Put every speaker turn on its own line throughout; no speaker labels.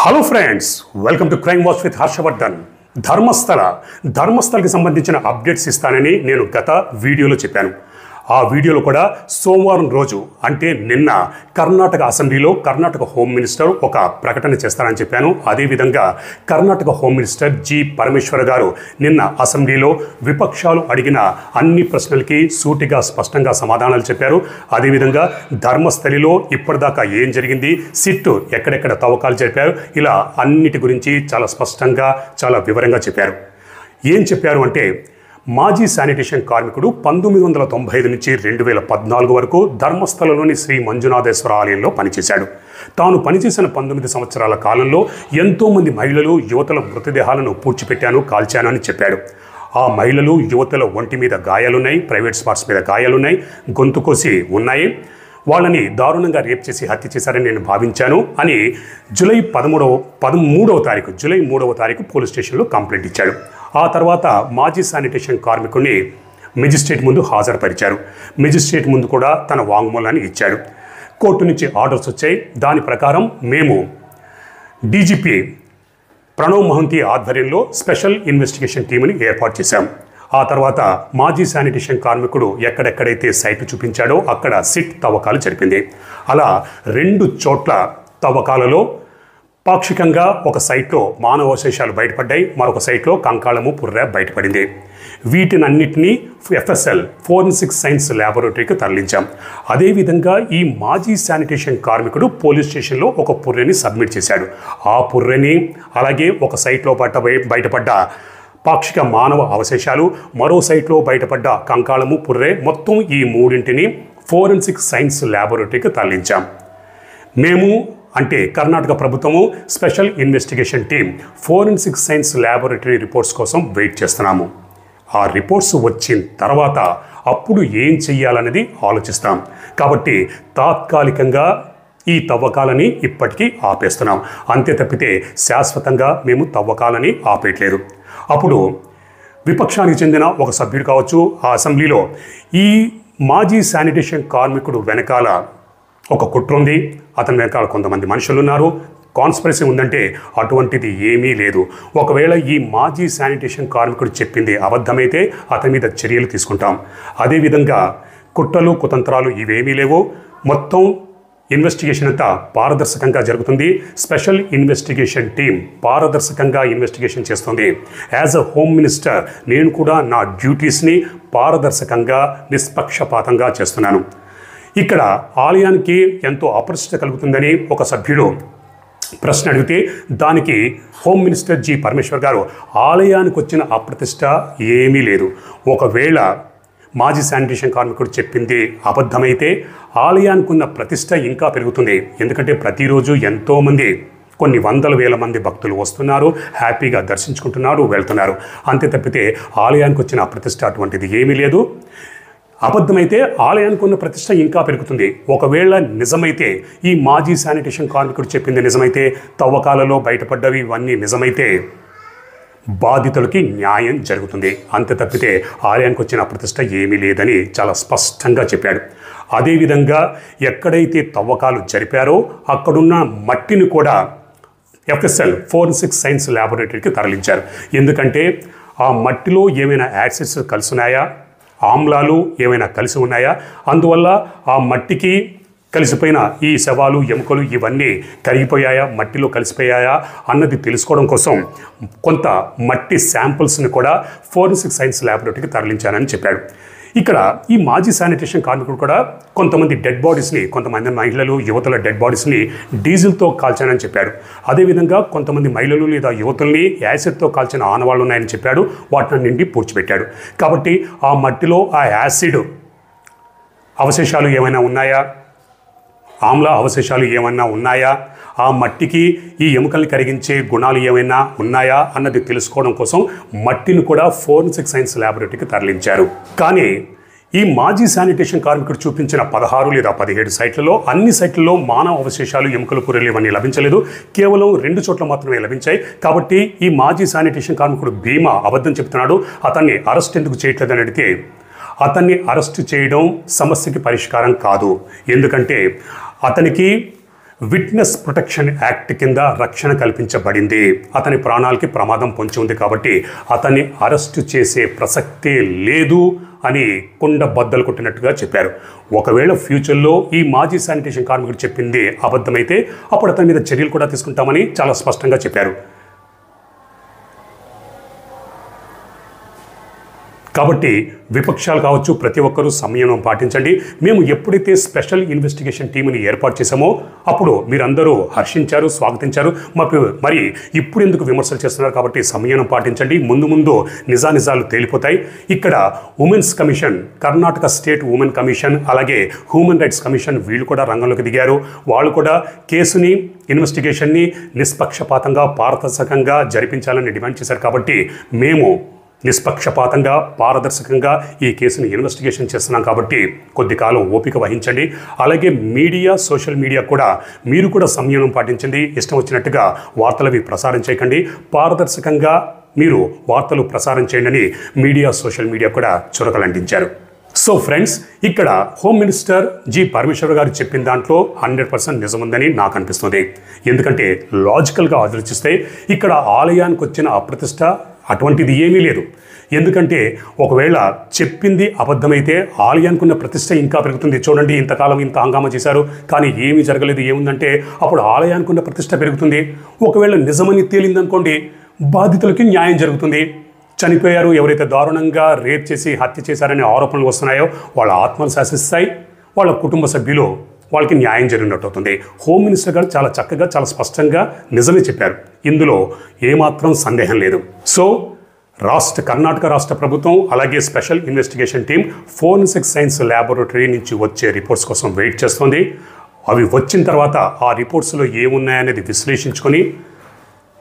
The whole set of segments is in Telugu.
Hello friends, welcome to crime watch with Harshavardhan. ధర్మస్థలకి సంబంధించిన అప్డేట్స్ ఇస్తానని నేను గత వీడియోలో చెప్పాను. ఆ వీడియోలో కూడా సోమవారం రోజు అంటే నిన్న కర్ణాటక అసెంబ్లీలో కర్ణాటక హోమ్ మినిస్టర్ ఒక ప్రకటన చేస్తారని చెప్పాను. అదేవిధంగా Karnataka home minister G Parameshwar గారు నిన్న అసెంబ్లీలో విపక్షాలు అడిగిన అన్ని ప్రశ్నలకి సూటిగా స్పష్టంగా సమాధానాలు చెప్పారు. అదేవిధంగా ధర్మస్థలిలో ఇప్పటిదాకా ఏం జరిగింది, సిట్ ఎక్కడెక్కడ తవ్వకాలు జరిపారు, ఇలా అన్నిటి గురించి చాలా స్పష్టంగా చాలా వివరంగా చెప్పారు. ఏం చెప్పారు అంటే, మాజీ శానిటేషన్ కార్మికుడు 1995 నుంచి 2014 వరకు ధర్మస్థలలోని శ్రీ మంజునాథేశ్వర ఆలయంలో పనిచేశాడు. తాను పనిచేసిన 19 సంవత్సరాల కాలంలో ఎంతోమంది మహిళలు యువతల మృతదేహాలను పూడ్చిపెట్టాను, కాల్చాను అని చెప్పాడు. ఆ మహిళలు యువతల ఒంటి మీద గాయాలున్నాయి, ప్రైవేట్ స్పాట్స్ మీద గాయాలున్నాయి, గొంతు కోసి ఉన్నాయి, వాళ్ళని దారుణంగా రేప్ చేసి హత్య చేశారని నేను భావించాను అని జూలై 3వ తారీఖు పోలీస్ స్టేషన్లో కంప్లైంట్ ఇచ్చాడు. ఆ తర్వాత మాజీ శానిటేషన్ కార్మికుడిని మెజిస్ట్రేట్ ముందు హాజరుపరిచారు. మెజిస్ట్రేట్ ముందు కూడా తన వాంగ్మూలాన్ని ఇచ్చాడు. కోర్టు నుంచి ఆర్డర్స్ వచ్చాయి. దాని ప్రకారం మేము డీజీపీ ప్రణవ్ మహంతి ఆధ్వర్యంలో స్పెషల్ ఇన్వెస్టిగేషన్ టీంని ఏర్పాటు చేశాం. ఆ తర్వాత మాజీ శానిటేషన్ కార్మికుడు ఎక్కడెక్కడైతే సైట్ చూపించాడో అక్కడ సిట్ తవ్వకాలు జరిపింది. అలా 2 చోట్ల తవ్వకాలలో పాక్షికంగా ఒక సైట్లో మానవావశేషాలు బయటపడ్డాయి, మరొక సైట్లో కంకాళము, పుర్రె బయటపడింది. వీటినన్నిటినీ ఎఫ్ఎస్ఎల్ ఫోరెన్సిక్ సైన్స్ ల్యాబొరేటరీకి తరలించాం. అదేవిధంగా ఈ మాజీ శానిటేషన్ కార్మికుడు పోలీస్ స్టేషన్లో ఒక పుర్రెని సబ్మిట్ చేశాడు. ఆ పుర్రెని, అలాగే ఒక సైట్లో బయటపడ్డ పాక్షిక మానవ అవశేషాలు, మరో సైట్లో బయటపడ్డ కంకాళము, పుర్రె, మొత్తం ఈ 3ంటిని ఫోరెన్సిక్ సైన్స్ ల్యాబొరేటరీకి తరలించాం. మేము అంటే కర్ణాటక ప్రభుత్వము special investigation team forensic science laboratory reports కోసం వెయిట్ చేస్తున్నాము. ఆ రిపోర్ట్స్ వచ్చిన తర్వాత అప్పుడు ఏం చెయ్యాలనేది ఆలోచిస్తాం. కాబట్టి తాత్కాలికంగా ఈ తవ్వకాలని ఇప్పటికీ ఆపేస్తున్నాం. అంతే తప్పితే శాశ్వతంగా మేము తవ్వకాలని ఆపేయట్లేదు. అప్పుడు విపక్షానికి చెందిన ఒక సభ్యుడు కావచ్చు, ఆ అసెంబ్లీలో ఈ మాజీ శానిటేషన్ కార్మికుడు వెనకాల ఒక కుట్ర ఉంది, అతని వెనకాల కొంతమంది మనుషులు ఉన్నారు, కాన్స్పిరసీ ఉందంటే అటువంటిది ఏమీ లేదు. ఒకవేళ ఈ మాజీ శానిటేషన్ కార్మికుడు చెప్పింది అబద్ధమైతే అతని మీద చర్యలు తీసుకుంటాం. అదేవిధంగా కుట్రలు కుతంత్రాలు ఇవేమీ లేవు. మొత్తం ఇన్వెస్టిగేషన్ అంతా పారదర్శకంగా జరుగుతుంది. స్పెషల్ ఇన్వెస్టిగేషన్ టీం పారదర్శకంగా ఇన్వెస్టిగేషన్ చేస్తుంది. యాజ్ అ హోమ్ మినిస్టర్ నేను కూడా నా డ్యూటీస్ని పారదర్శకంగా నిష్పక్షపాతంగా చేస్తున్నాను. ఇక్కడ ఆలయానికి ఎంతో అప్రతిష్ట కలుగుతుందని ఒక సభ్యుడు ప్రశ్న అడిగితే దానికి హోమ్ మినిస్టర్ జి పరమేశ్వర్ గారు ఆలయానికి వచ్చిన అప్రతిష్ట ఏమీ లేదు. ఒకవేళ మాజీ శానిటేషన్ కార్మికుడు చెప్పింది అబద్ధమైతే ఆలయానికి ఉన్న ప్రతిష్ట ఇంకా పెరుగుతుంది. ఎందుకంటే ప్రతిరోజు ఎంతోమంది, కొన్ని వందల వేల మంది భక్తులు వస్తున్నారు, హ్యాపీగా దర్శించుకుంటున్నారు, వెళ్తున్నారు. అంతే తప్పితే ఆలయానికి వచ్చిన అప్రతిష్ట అటువంటిది ఏమీ లేదు. అబద్ధమైతే ఆలయానికి ఉన్న ప్రతిష్ట ఇంకా పెరుగుతుంది. ఒకవేళ నిజమైతే, ఈ మాజీ శానిటేషన్ కార్మికుడు చెప్పింది నిజమైతే, తవ్వకాలలో బయటపడ్డవి ఇవన్నీ నిజమైతే బాధితులకి న్యాయం జరుగుతుంది. అంతే తప్పితే ఆలయానికి వచ్చిన అప్రతిష్ట ఏమీ లేదని చాలా స్పష్టంగా చెప్పాడు. అదేవిధంగా ఎక్కడైతే తవ్వకాలు జరిపారో అక్కడున్న మట్టిని కూడా ఎఫ్ఎస్ఎల్ ఫోరెన్సిక్ సైన్స్ ల్యాబొరేటరీకి తరలించారు. ఎందుకంటే ఆ మట్టిలో ఏమైనా యాసిడ్స్ కలిసి ఉన్నాయా, ఆమ్లాలు ఏమైనా కలిసి ఉన్నాయా, అందువల్ల ఆ మట్టికి కలిసిపోయిన ఈ శవాలు, ఎముకలు ఇవన్నీ కరిగిపోయాయా, మట్టిలో కలిసిపోయాయా అన్నది తెలుసుకోవడం కోసం కొంత మట్టి శాంపుల్స్ని కూడా ఫోరెన్సిక్ సైన్స్ ల్యాబొరేటరీకి తరలించానని చెప్పాడు. ఇక్కడ ఈ మాజీ శానిటేషన్ కార్మికుడు కూడా కొంతమంది డెడ్ బాడీస్ని, కొంతమంది మహిళలు, యువతుల డెడ్ బాడీస్ని డీజిల్తో కాల్చానని చెప్పాడు. అదేవిధంగా కొంతమంది మహిళలు లేదా యువతుల్ని యాసిడ్తో కాల్చిన ఆనవాళ్ళు ఉన్నాయని చెప్పాడు. వాటిని నిండి పూడ్చిపెట్టాడు. కాబట్టి ఆ మట్టిలో ఆ యాసిడ్ అవశేషాలు ఏమైనా ఉన్నాయా, ఆమ్ల అవశేషాలు ఏమైనా ఉన్నాయా, ఆ మట్టికి ఈ ఎముకల్ని కరిగించే గుణాలు ఏమైనా ఉన్నాయా అన్నది తెలుసుకోవడం కోసం మట్టిని కూడా ఫోరెన్సిక్ సైన్స్ ల్యాబొరేటరీకి తరలించారు. కానీ ఈ మాజీ శానిటేషన్ కార్మికుడు చూపించిన 16 లేదా 17 సైట్లలో అన్ని సైట్లలో మానవ అవశేషాలు, ఎముకలు, పుర్రెలు ఇవన్నీ లభించలేదు. కేవలం 2 చోట్ల మాత్రమే లభించాయి. కాబట్టి ఈ మాజీ శానిటేషన్ కార్మికుడు భీమా అబద్ధం చెప్తున్నాడు, అతన్ని అరెస్ట్ ఎందుకు చేయట్లేదని అడిగితే అతన్ని అరెస్ట్ చేయడం సమస్యకి పరిష్కారం కాదు. ఎందుకంటే అతనికి విట్నెస్ ప్రొటెక్షన్ యాక్ట్ కింద రక్షణ కల్పించబడింది. అతని ప్రాణాలకి ప్రమాదం పొంచి ఉంది కాబట్టి అతన్ని అరెస్టు చేసే ప్రసక్తే లేదు అని కుండ బద్దలు కొట్టినట్టుగా చెప్పారు. ఒకవేళ ఫ్యూచర్లో ఈ మాజీ శానిటేషన్ కార్మికుడు చెప్పింది అబద్ధమైతే అప్పుడు అతని మీద చర్యలు కూడా తీసుకుంటామని చాలా స్పష్టంగా చెప్పారు. కాబట్టి విపక్షాలు కావచ్చు, ప్రతి ఒక్కరూ సంయమనం పాటించండి. మేము ఎప్పుడైతే స్పెషల్ ఇన్వెస్టిగేషన్ టీంని ఏర్పాటు చేశామో అప్పుడు మీరందరూ హర్షించారు, స్వాగతించారు. మరి ఇప్పుడు ఎందుకు విమర్శలు చేస్తున్నారు? కాబట్టి సంయమనం పాటించండి. ముందు నిజాలు తేలిపోతాయి. ఇక్కడ women's commission, Karnataka state women commission, అలాగే హ్యూమన్ రైట్స్ కమిషన్ వీళ్ళు కూడా రంగంలోకి దిగారు. వాళ్ళు కూడా కేసుని, ఇన్వెస్టిగేషన్ని నిష్పక్షపాతంగా, పారదర్శకంగా జరిపించాలని డిమాండ్ చేశారు. కాబట్టి మేము నిష్పక్షపాతంగా, పారదర్శకంగా ఈ కేసుని ఇన్వెస్టిగేషన్ చేస్తున్నాం. కాబట్టి కొద్ది కాలం ఓపిక వహించండి. అలాగే మీడియా, సోషల్ మీడియా కూడా మీరు కూడా సంయమనం పాటించండి. ఇష్టం వచ్చినట్టుగా వార్తలవి ప్రసారం చేయకండి. పారదర్శకంగా మీరు వార్తలు ప్రసారం చేయండి మీడియా, సోషల్ మీడియా కూడా చురకలంటించారు. సో ఫ్రెండ్స్, ఇక్కడ హోమ్ మినిస్టర్ జి పరమేశ్వర్ గారు చెప్పిన దాంట్లో 100% నిజముందని నాకు అనిపిస్తుంది. ఎందుకంటే లాజికల్గా ఆలోచిస్తే ఇక్కడ ఆలయానికి వచ్చిన అప్రతిష్ట అటువంటిది ఏమీ లేదు. ఎందుకంటే ఒకవేళ చెప్పింది అబద్ధమైతే ఆలయానికి ఉన్న ప్రతిష్ట ఇంకా పెరుగుతుంది. చూడండి, ఇంతకాలం ఇంత హంగామా చేశారు కానీ ఏమీ జరగలేదు. ఏముందంటే అప్పుడు ఆలయానికి ఉన్న ప్రతిష్ట పెరుగుతుంది. ఒకవేళ నిజమని తేలిందనుకోండి, బాధితులకి న్యాయం జరుగుతుంది. చనిపోయారు, ఎవరైతే దారుణంగా రేప్ చేసి హత్య చేశారనే ఆరోపణలు వస్తున్నాయో వాళ్ళ ఆత్మలు శాసిస్తాయి. వాళ్ళ కుటుంబ సభ్యులు వాళ్ళకి న్యాయం జరిగినట్టు అవుతుంది. హోమ్ మినిస్టర్ గారు చాలా చక్కగా, చాలా స్పష్టంగా నిజమే చెప్పారు. ఇందులో ఏమాత్రం సందేహం లేదు. సో కర్ణాటక రాష్ట్ర ప్రభుత్వం అలాగే special investigation team forensic science laboratory నుంచి వచ్చే రిపోర్ట్స్ కోసం వెయిట్ చేస్తుంది. అవి వచ్చిన తర్వాత ఆ రిపోర్ట్స్లో ఏమున్నాయనేది విశ్లేషించుకొని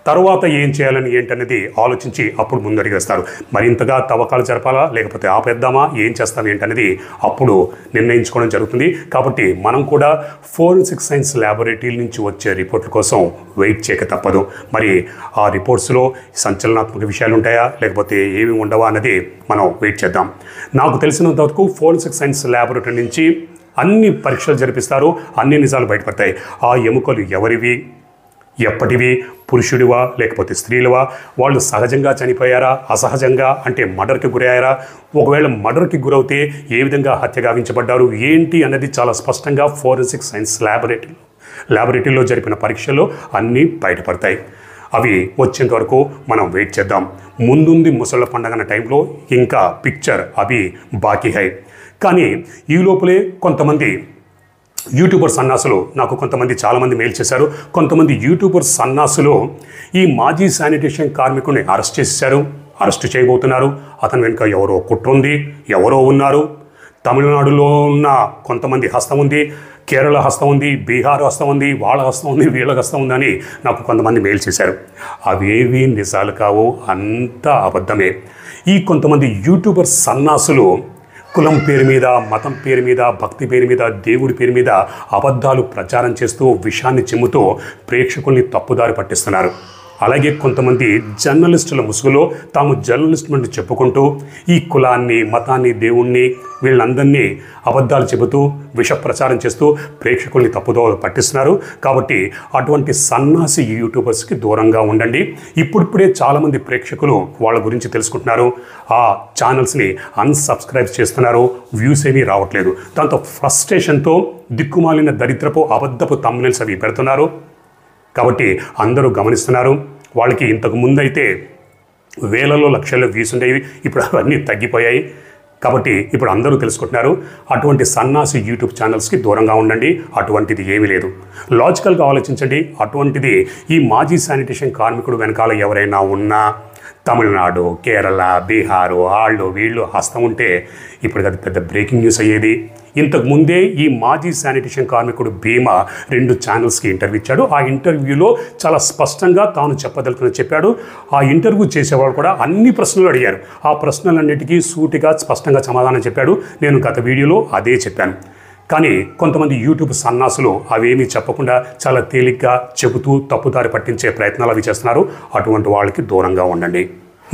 తర్వాత ఏం చేయాలని ఏంటనేది ఆలోచించి అప్పుడు ముందడిగేస్తారు. మరింతగా తవ్వకాలు జరపాలా లేకపోతే ఆపేద్దామా, ఏం చేస్తాం ఏంటనేది అప్పుడు నిర్ణయించుకోవడం జరుగుతుంది. కాబట్టి మనం కూడా ఫోరెన్సిక్ సైన్స్ ల్యాబొరేటరీ నుంచి వచ్చే రిపోర్ట్ల కోసం వెయిట్ చేయక తప్పదు. మరి ఆ రిపోర్ట్స్లో సంచలనాత్మక విషయాలు ఉంటాయా లేకపోతే ఏమి ఉండవా అన్నది మనం వెయిట్ చేద్దాం. నాకు తెలిసినంత వరకు ఫోరెన్సిక్ సైన్స్ ల్యాబొరేటరీ నుంచి అన్ని పరీక్షలు జరిపిస్తారు, అన్ని నిజాలు బయటపడతాయి. ఆ ఎముకలు ఎవరివి, ఎప్పటివి, పురుషుడివా లేకపోతే స్త్రీలవా, వాళ్ళు సహజంగా చనిపోయారా, అసహజంగా అంటే మర్డర్కి గురయ్యారా, ఒకవేళ మర్డర్కి గురవుతే ఏ విధంగా హత్య గావించబడ్డారు ఏంటి అన్నది చాలా స్పష్టంగా ఫోరెన్సిక్ సైన్స్ ల్యాబొరేటరీలో జరిపిన పరీక్షల్లో అన్నీ బయటపడతాయి. అవి వచ్చేంత వరకు మనం వెయిట్ చేద్దాం. ముందుంది ముసళ్ళ పండగన టైంలో ఇంకా పిక్చర్ అవి బాకీ హై. కానీ ఈ లోపలే కొంతమంది యూట్యూబర్ సన్నాసులు నాకు చాలామంది మెయిల్ చేశారు. కొంతమంది యూట్యూబర్ సన్నాసులు ఈ మాజీ శానిటేషన్ కార్మికుడిని అరెస్ట్ చేయబోతున్నారు. అతని వెనుక ఎవరో కుట్ర ఉంది, ఎవరో ఉన్నారు. తమిళనాడులో ఉన్న కొంతమంది హస్తం ఉంది, కేరళ హస్తం ఉంది, బీహార్ హస్తం ఉంది, వాళ్ళ హస్తం ఉంది, వీళ్ళ హస్తం ఉందని నాకు కొంతమంది మెయిల్ చేశారు. అవేవి నిజాలు కావు, అంతా అబద్ధమే. ఈ కొంతమంది యూట్యూబర్ సన్నాసులు కులం పేరు మీద, మతం పేరు మీద, భక్తి పేరు మీద, దేవుడి పేరు మీద అబద్ధాలు ప్రచారం చేస్తూ విషాన్ని చిమ్ముతూ ప్రేక్షకుల్ని తప్పుదారి పట్టిస్తున్నారు. అలాగే కొంతమంది జర్నలిస్టుల ముసుగులో తాము జర్నలిస్ట్ నుండి చెప్పుకుంటూ ఈ కులాన్ని, మతాన్ని, దేవుణ్ణి వీళ్ళందరినీ అబద్ధాలు చెబుతూ విష ప్రచారం చేస్తూ ప్రేక్షకుల్ని తప్పుదో పట్టిస్తున్నారు. కాబట్టి అటువంటి సన్నాసి యూట్యూబర్స్కి దూరంగా ఉండండి. ఇప్పుడిప్పుడే చాలామంది ప్రేక్షకులు వాళ్ళ గురించి తెలుసుకుంటున్నారు. ఆ ఛానల్స్ని అన్సబ్స్క్రైబ్ చేస్తున్నారు, వ్యూస్ ఏమీ రావట్లేదు. దాంతో ఫ్రస్ట్రేషన్తో దిక్కుమాలిన దరిద్రపు అబద్ధపు థంబ్నెయిల్స్ అవి పెడుతున్నారు. కాబట్టి అందరూ గమనిస్తున్నారు. వాళ్ళకి ఇంతకు ముందైతే వేలలో లక్షల్లో వ్యూస్ ఉండేవి, ఇప్పుడు అవన్నీ తగ్గిపోయాయి. కాబట్టి ఇప్పుడు అందరూ తెలుసుకుంటున్నారు. అటువంటి సన్నాసి యూట్యూబ్ ఛానల్స్కి దూరంగా ఉండండి. అటువంటిది ఏమీ లేదు. లాజికల్గా ఆలోచించండి. అటువంటిది ఈ మాజీ శానిటేషన్ కార్మికుడు వెనకాల ఎవరైనా ఉన్నా తమిళనాడు, కేరళ, బీహారు వాళ్ళు వీళ్ళు హస్తం ఉంటే ఇప్పుడు అది పెద్ద బ్రేకింగ్ న్యూస్ అయ్యేది. ఇంతకుముందే ఈ మాజీ శానిటేషన్ కార్మికుడు భీమా 2 ఛానల్స్కి ఇంటర్వ్యూ ఇచ్చాడు. ఆ ఇంటర్వ్యూలో చాలా స్పష్టంగా తాను చెప్పాడు. ఆ ఇంటర్వ్యూ చేసేవాళ్ళు కూడా అన్ని ప్రశ్నలు అడిగారు. ఆ ప్రశ్నలన్నిటికీ సూటిగా స్పష్టంగా సమాధానం చెప్పాడు. నేను గత వీడియోలో అదే చెప్పాను. కానీ కొంతమంది యూట్యూబ్ సన్నాసులు అవేమీ చెప్పకుండా చాలా తేలిగ్గా చెబుతూ తప్పుదారి పట్టించే ప్రయత్నాలు అవి చేస్తున్నారు. అటువంటి వాళ్ళకి దూరంగా ఉండండి.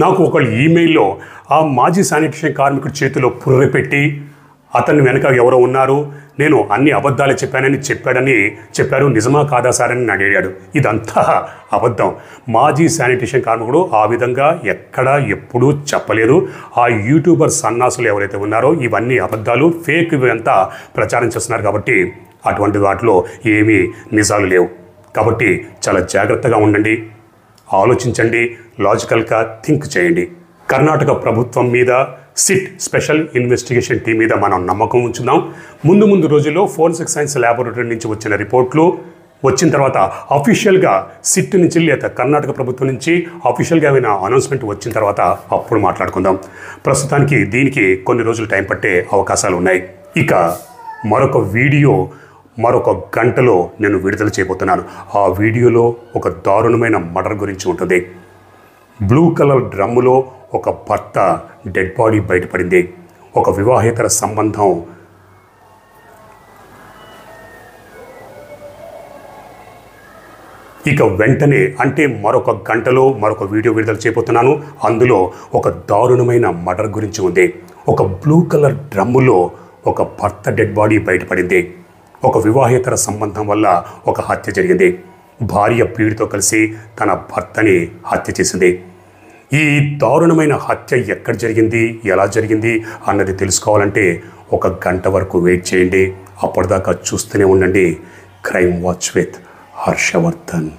నాకు ఒకళ్ళు ఈమెయిల్లో ఆ మాజీ శానిటేషన్ కార్మికుడి చేతిలో పుర్రె పెట్టి అతని వెనక ఎవరో ఉన్నారు, నేను అన్ని అబద్ధాలు చెప్పారు, నిజమా కాదా సార్ అని అడిగాడు. ఇదంతా అబద్ధం. మాజీ శానిటేషన్ కార్మికుడు ఆ విధంగా ఎక్కడా ఎప్పుడూ చెప్పలేదు. ఆ యూట్యూబర్ సన్నాసులు ఎవరైతే ఉన్నారో ఇవన్నీ అబద్ధాలు, ఫేక్ ఇవంతా ప్రచారం చేస్తున్నారు. కాబట్టి అటువంటి వాటిలో ఏమీ నిజాలు లేవు. కాబట్టి చాలా జాగ్రత్తగా ఉండండి, ఆలోచించండి, లాజికల్గా థింక్ చేయండి. కర్ణాటక ప్రభుత్వం మీద, సిట్ స్పెషల్ ఇన్వెస్టిగేషన్ టీం మీద మనం నమ్మకం ఉంచుదాం. ముందు రోజుల్లో ఫోరెన్సిక్ సైన్స్ ల్యాబొరేటరీ నుంచి వచ్చిన రిపోర్ట్లు వచ్చిన తర్వాత అఫీషియల్గా సిట్ నుంచి లేదా కర్ణాటక ప్రభుత్వం నుంచి అఫీషియల్గా అయిన అనౌన్స్మెంట్ వచ్చిన తర్వాత అప్పుడు మాట్లాడుకుందాం. ప్రస్తుతానికి దీనికి కొన్ని రోజులు టైం పట్టే అవకాశాలు ఉన్నాయి. ఇక మరొక వీడియో మరొక గంటలో నేను విడుదల చేయబోతున్నాను. ఆ వీడియోలో ఒక దారుణమైన మర్డర్ గురించి ఉంటుంది. బ్లూ కలర్ డ్రమ్ములో ఒక భర్త డెడ్ బాడీ బయటపడింది. ఒక వివాహేతర సంబంధం ఇక వెంటనే అంటే మరొక గంటలో మరొక వీడియో విడుదల చేయబోతున్నాను. అందులో ఒక దారుణమైన మర్డర్ గురించి ఉంది. ఒక బ్లూ కలర్ డ్రమ్ములో ఒక భర్త డెడ్ బాడీ బయటపడింది. ఒక వివాహేతర సంబంధం వల్ల ఒక హత్య జరిగింది. భార్య ప్రియుడితో కలిసి తన భర్తని హత్య చేసింది. ఈ దారుణమైన హత్య ఎక్కడ జరిగింది, ఎలా జరిగింది అన్నది తెలుసుకోవాలంటే ఒక గంట వరకు వెయిట్ చేయండి. అప్పటిదాకా చూస్తూనే ఉండండి క్రైమ్ వాచ్ విత్ హర్షవర్ధన్.